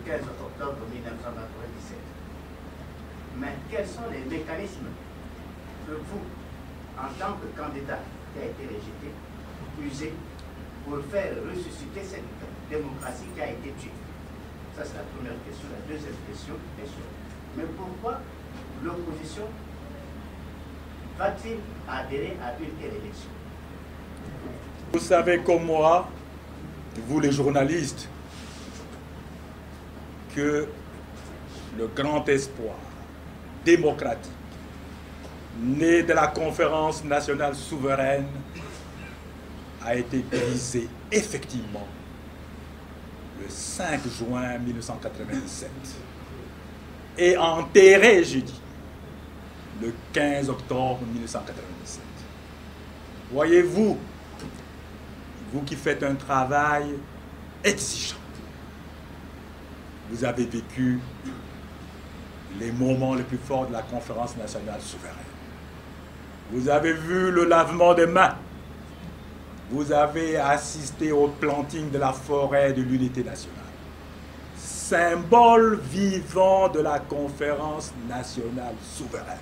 15 octobre 1997. Mais quels sont les mécanismes que vous, en tant que candidat qui a été rejeté, usez pour faire ressusciter cette démocratie qui a été tuée? Ça, c'est la première question. La deuxième question, bien sûr. Mais pourquoi l'opposition va-t-il adhérer à une telle élection? Vous savez comme moi, vous les journalistes, que le grand espoir démocratique né de la conférence nationale souveraine a été brisé effectivement le 5 juin 1997 et enterré, je dis, le 15 octobre 1997. Voyez-vous, vous qui faites un travail exigeant, vous avez vécu les moments les plus forts de la conférence nationale souveraine. Vous avez vu le lavement des mains. Vous avez assisté au planting de la forêt de l'unité nationale. Symbole vivant de la conférence nationale souveraine.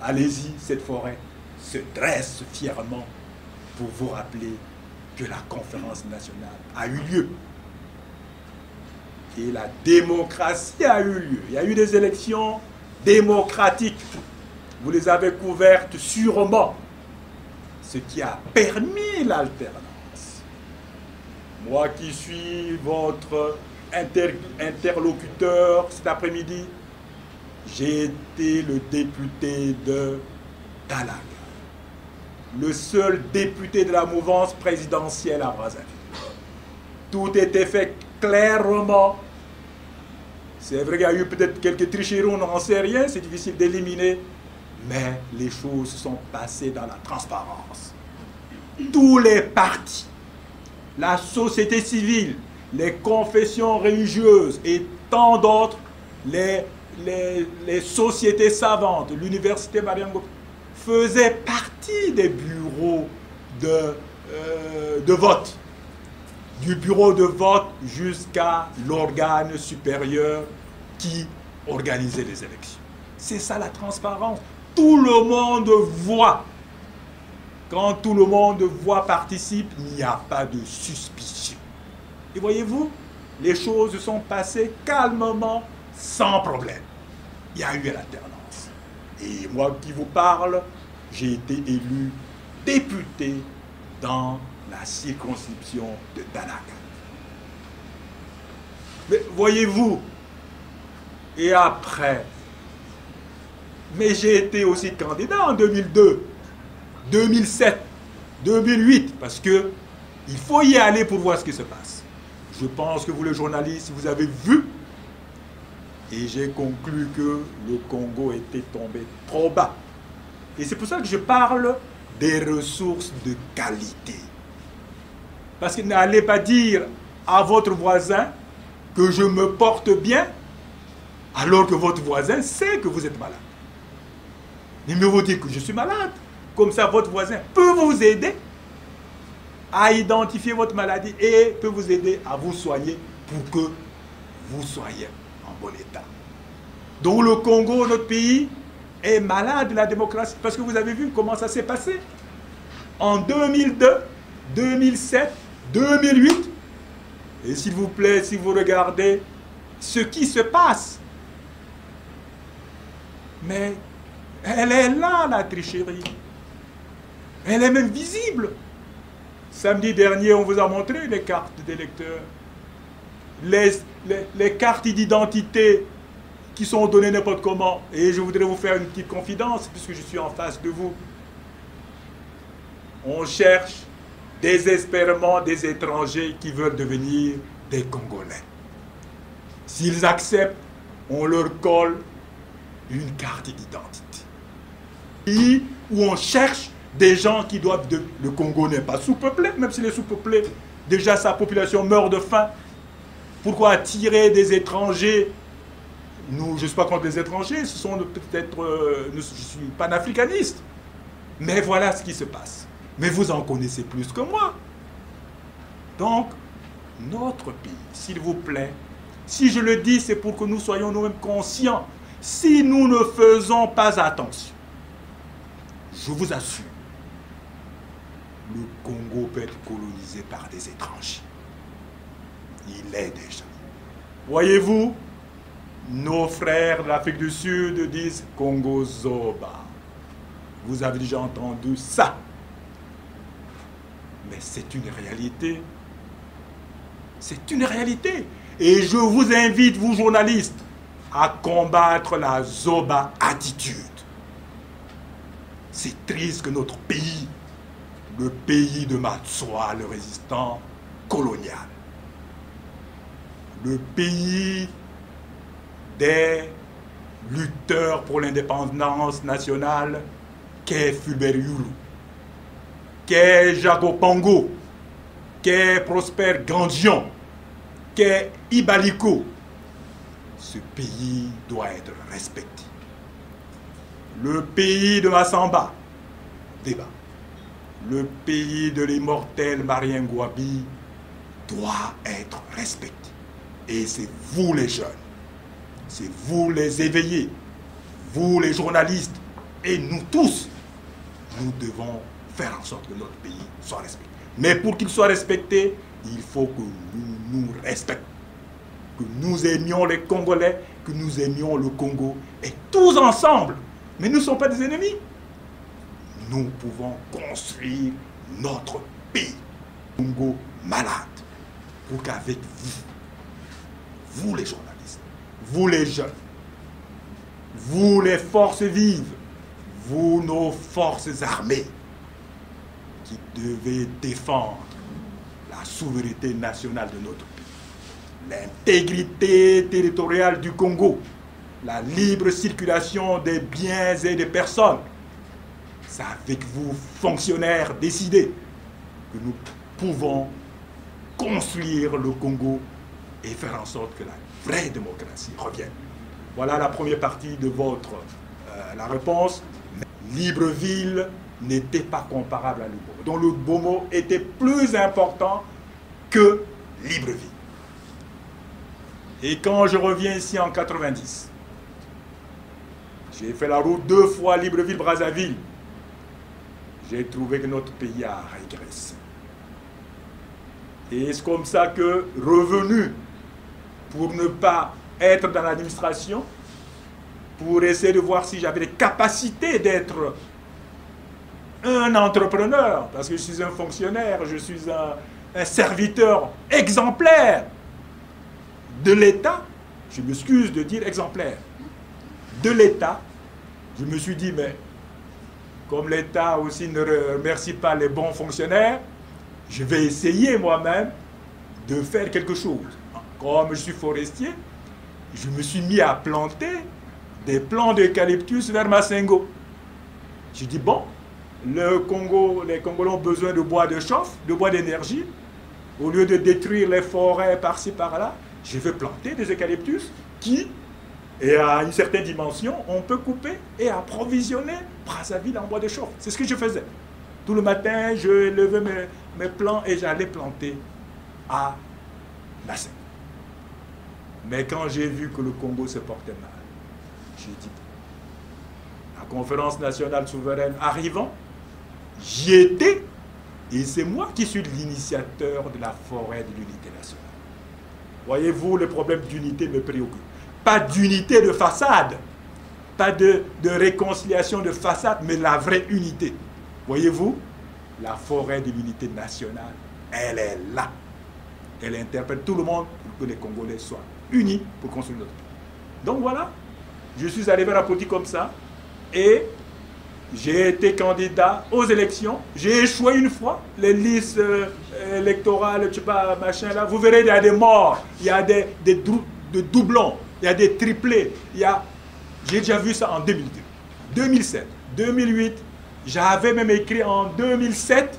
Allez-y, cette forêt se dresse fièrement pour vous rappeler que la conférence nationale a eu lieu. Et la démocratie a eu lieu. Il y a eu des élections démocratiques. Vous les avez couvertes sûrement. Ce qui a permis l'alternance. Moi qui suis votre interlocuteur cet après-midi, j'ai été le député de Dalaga. Le seul député de la mouvance présidentielle à Brazzaville. Tout était fait clairement. C'est vrai qu'il y a eu peut-être quelques tricheries, on n'en sait rien, c'est difficile d'éliminer, mais les choses se sont passées dans la transparence. Tous les partis, la société civile, les confessions religieuses et tant d'autres, les sociétés savantes, l'université Mariam Ngop, faisaient partie des bureaux de vote. Du bureau de vote jusqu'à l'organe supérieur qui organisait les élections. C'est ça la transparence. Tout le monde voit. Quand tout le monde voit, participe, il n'y a pas de suspicion. Et voyez-vous, les choses sont passées calmement, sans problème. Il y a eu l'alternance. Et moi qui vous parle, j'ai été élu député dans la circonscription de Dalaga. Mais voyez-vous, et après, mais j'ai été aussi candidat en 2002, 2007, 2008, parce que il faut y aller pour voir ce qui se passe. Je pense que vous les journalistes, vous avez vu, et j'ai conclu que le Congo était tombé trop bas. Et c'est pour ça que je parle des ressources de qualité. Parce que n'allez pas dire à votre voisin que je me porte bien, alors que votre voisin sait que vous êtes malade. Il me vous dire que je suis malade. Comme ça, votre voisin peut vous aider à identifier votre maladie et peut vous aider à vous soigner pour que vous soyez en bon état. Donc le Congo, notre pays, est malade de la démocratie. Parce que vous avez vu comment ça s'est passé. En 2002, 2007, 2008, et s'il vous plaît, si vous regardez ce qui se passe, mais elle est là, la tricherie. Elle est même visible. Samedi dernier, on vous a montré les cartes d'électeurs, les cartes d'identité qui sont données n'importe comment. Et je voudrais vous faire une petite confidence, puisque je suis en face de vous. On cherche désespérément des étrangers qui veulent devenir des Congolais. S'ils acceptent, on leur colle une carte d'identité. Pays où on cherche des gens qui doivent... Le Congo n'est pas sous-peuplé, même s'il est sous-peuplé. Déjà, sa population meurt de faim. Pourquoi attirer des étrangers? Nous, je ne suis pas contre les étrangers, ce sont peut-être... je suis panafricaniste. Mais voilà ce qui se passe. Mais vous en connaissez plus que moi. Donc, notre pays, s'il vous plaît, Si je le dis, c'est pour que nous soyons nous-mêmes conscients. Si nous ne faisons pas attention, je vous assure, le Congo peut être colonisé par des étrangers. Il est déjà. Voyez-vous, nos frères de l'Afrique du Sud disent Congo Zoba. Vous avez déjà entendu ça. Mais c'est une réalité. C'est une réalité. Et je vous invite, vous journalistes, à combattre la Zoba attitude. C'est triste que notre pays, le pays de Matsoa, le résistant colonial, le pays des lutteurs pour l'indépendance nationale, qu'est Fulbert Yulu, qu'est Jago Pango, qu'est Prosper Gandion, qu'est Ibaliko, ce pays doit être respecté. Le pays de Massamba, débat. Le pays de l'immortel Marien Ngouabi doit être respecté. Et c'est vous les jeunes, c'est vous les éveillés, vous les journalistes, et nous tous, nous devons faire en sorte que notre pays soit respecté. Mais pour qu'il soit respecté, il faut que nous nous respections, que nous aimions les Congolais, que nous aimions le Congo, et tous ensemble, mais nous ne sommes pas des ennemis, nous pouvons construire notre pays, Congo malade, pour qu'avec vous les journalistes, vous les jeunes, vous les forces vives, vous nos forces armées, qui devez défendre la souveraineté nationale de notre pays, l'intégrité territoriale du Congo, la libre circulation des biens et des personnes. C'est avec vous, fonctionnaires décidés, que nous pouvons construire le Congo et faire en sorte que la vraie démocratie revienne. Voilà la première partie de votre la réponse. Libreville n'était pas comparable à Lubbomo. Donc Lubbomo était plus important que Libreville. Et quand je reviens ici en 90, j'ai fait la route 2 fois Libreville-Brazzaville. J'ai trouvé que notre pays a régressé. Et c'est comme ça que, revenu pour ne pas être dans l'administration, pour essayer de voir si j'avais les capacités d'être un entrepreneur, parce que je suis un fonctionnaire, je suis un serviteur exemplaire de l'État, je m'excuse de dire exemplaire, de l'État, je me suis dit, mais comme l'État aussi ne remercie pas les bons fonctionnaires, je vais essayer moi-même de faire quelque chose. Comme je suis forestier, je me suis mis à planter des plants d'eucalyptus vers Massengo. J'ai dit, bon, les Congolais ont besoin de bois de chauffe, de bois d'énergie. Au lieu de détruire les forêts par-ci, par-là, je vais planter des eucalyptus qui, et à une certaine dimension, on peut couper et approvisionner Brazzaville en bois de chauffe. C'est ce que je faisais. Tout le matin, je levais mes plants et j'allais planter à Massengo. Mais quand j'ai vu que le Congo se portait mal, j'ai dit, la conférence nationale souveraine arrivant, j'y étais, et c'est moi qui suis l'initiateur de la forêt de l'unité nationale. Voyez-vous, le problème d'unité me préoccupe. Pas d'unité de façade, pas de réconciliation de façade, mais la vraie unité. Voyez-vous, la forêt de l'unité nationale, elle est là. Elle interpelle tout le monde pour que les Congolais soient unis pour construire notre pays. Donc voilà, je suis arrivé à la politique comme ça, et j'ai été candidat aux élections. J'ai échoué une fois, les listes électorales, je sais pas, machin là, vous verrez, il y a des morts, il y a des doublons, il y a des triplés, j'ai déjà vu ça en 2002, 2007, 2008, j'avais même écrit en 2007,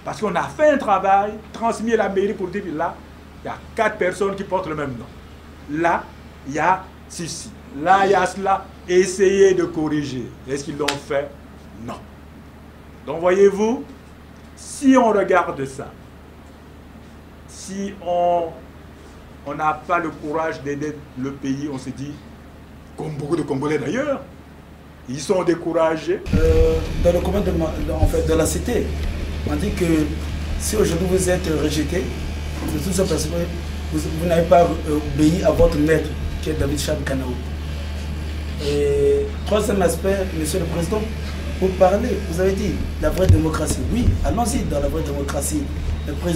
parce qu'on a fait un travail, transmis à la mairie pour dire, là, il y a 4 personnes qui portent le même nom. Là, il y a ceci. Là, il y a cela. Essayez de corriger. Est-ce qu'ils l'ont fait? Non. Donc, voyez-vous, si on regarde ça, si on on n'a pas le courage d'aider le pays. On se dit, comme beaucoup de Congolais d'ailleurs, ils sont découragés. Dans le commandement de la cité, on dit que si aujourd'hui vous êtes rejeté, c'est tout ça parce que vous n'avez pas obéi à votre maître, qui est David Chab Kanao. Et troisième aspect, Monsieur le Président, vous parlez, vous avez dit la vraie démocratie. Oui, allons-y dans la vraie démocratie. Le président